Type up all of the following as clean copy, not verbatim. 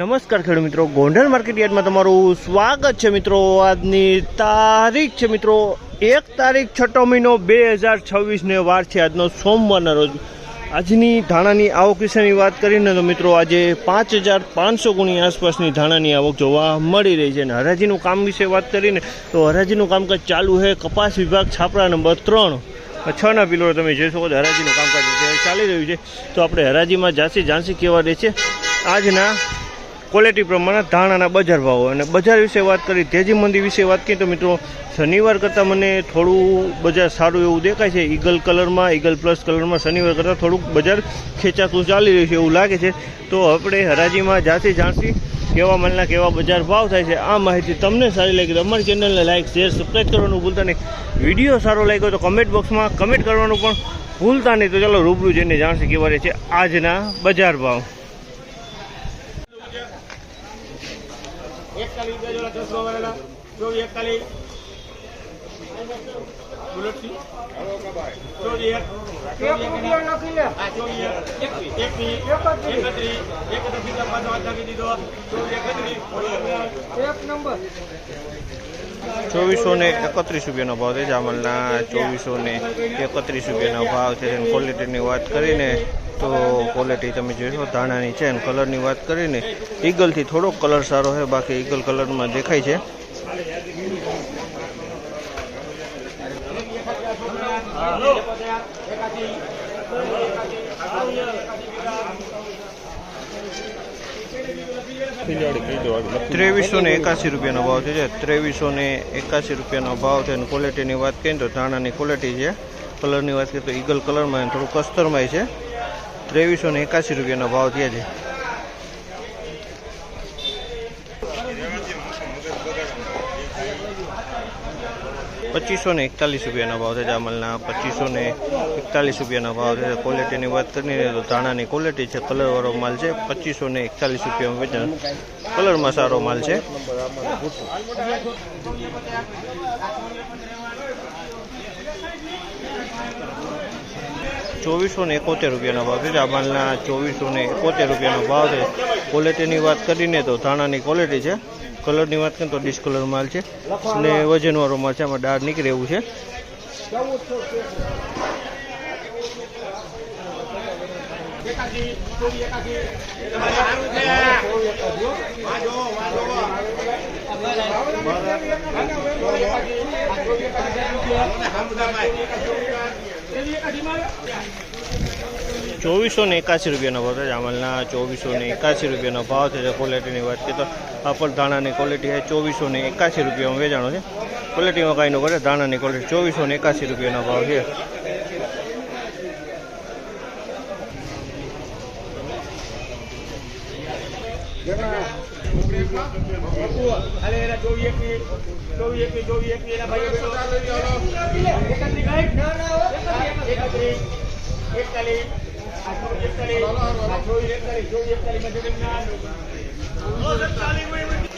નમસ્કાર ખેડૂત મિત્રો, ગોંડલ માર્કેટ યાર્ડમાં તમારું સ્વાગત છે મિત્રો। આજની તારીખ છે મિત્રો 1 તારીખ 6 મહિનો 2026 ને વાર છે આજનો સોમવારના રોજ। આજની ધાણાની આવક વિશેની વાત કરીને તો મિત્રો આજે 5500 ગુણી આસપાસની ધાણાની આવક જોવા મળી રહી છે। અને હરાજીનું કામ વિશે વાત કરીને તો હરાજીનું કામકાજ ચાલુ છે। કપાસ વિભાગ છાપરા નંબર 3 6 પિલર તમે જોઈ શકો છો, હરાજીનું કામકાજ ચાલી રહ્યું છે। તો આપણે હરાજીમાં જાણસી કેવા રહે છે આજના ક્વોલિટી પ્રમાણે ધાણાના બજાર ભાવો અને બજાર વિશે વાત કરી, તેજી મંદી વિશે વાત કરીએ તો મિત્રો શનિવાર કરતાં મને થોડું બજાર સારું એવું દેખાય છે। ઈગલ કલરમાં, ઈગલ પ્લસ કલરમાં શનિવાર કરતાં થોડુંક બજાર ખેંચાતું ચાલી રહ્યું છે એવું લાગે છે। તો આપણે હરાજીમાં જાણસી કેવા માલના કેવા બજાર ભાવ થાય છે। આ માહિતી તમને સારી લાગી તો અમારી ચેનલને લાઇક, શેર, સબસ્ક્રાઈબ કરવાનું ભૂલતા નહીં। વિડીયો સારો લાગ્યો તો કમેન્ટ બોક્સમાં કમેન્ટ કરવાનું પણ ભૂલતા નહીં। તો ચાલો રૂબરૂ જઈને જાણસી કેવા રહે છે આજના બજાર ભાવ। 2431 રૂપિયાનો ભાવ છે। જામલના 2431 રૂપિયાનો ભાવ છે। ક્વોલિટીની વાત કરીને તો ક્વોલિટી તમે જોશો ધાણાની છે। અને કલરની વાત કરીને ઈગલથી થોડોક કલર સારો છે, બાકી ઈગલ કલરમાં દેખાય છે। ₹2381 રૂપિયાનો ભાવ છે। ₹2381 રૂપિયાનો ભાવ છે। અને ક્વોલિટીની વાત કરીએ તો ધાણાની ક્વોલિટી છે। કલરની વાત કરીએ તો ઈગલ કલરમાં થોડું કસ્તરમાં છે। ₹2381 રૂપિયાનો ભાવ થયા છે। ₹2541 રૂપિયાનો ભાવ છે। જામલના ₹2541 રૂપિયાનો ભાવ છે। ક્વોલિટીની વાત કરીએ તો ધાણાની ક્વોલિટી છે, કલરવાળો માલ છે। ₹2541 રૂપિયામાં વેચાણ, કલરમાં સારો માલ છે। ₹2471 રૂપિયાનો ભાવ છે। જામલના ₹2471 રૂપિયાનો ભાવ છે। ક્વોલિટીની વાત કરીને તો ધાણાની ક્વોલિટી છે। કલરની વાત કરીએ તો ડિસ્કલર માલ છે અને વજનવાળો માલ છે, આમાં ડાળ નીકળે એવું છે। ₹2481 રૂપિયાનો ભાવ છે। જામલના ₹2481 રૂપિયાનો ભાવ છે। ક્વોલિટીની વાત કરીએ તો આ પણ ધાણાની ક્વોલિટી છે। ₹2481 રૂપિયામાં વેચાણો છે। ક્વોલિટીમાં કાંઈ ન કરે, ધાણાની ક્વોલિટી ₹2481 રૂપિયાનો ભાવ છે।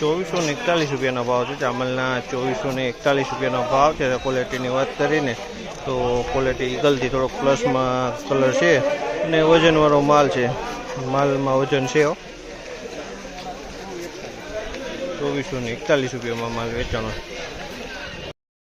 ₹2441 રૂપિયાનો ભાવ છે। જામલના ₹2441 રૂપિયાનો ભાવ છે। ક્વોલિટીની વાત કરીને તો ક્વોલિટી ઈગલથી થોડોક પ્લસમાં કલર છે અને વજનવાળો માલ છે, માલમાં વજન છે। ₹2441 રૂપિયામાં માલ વેચાણો।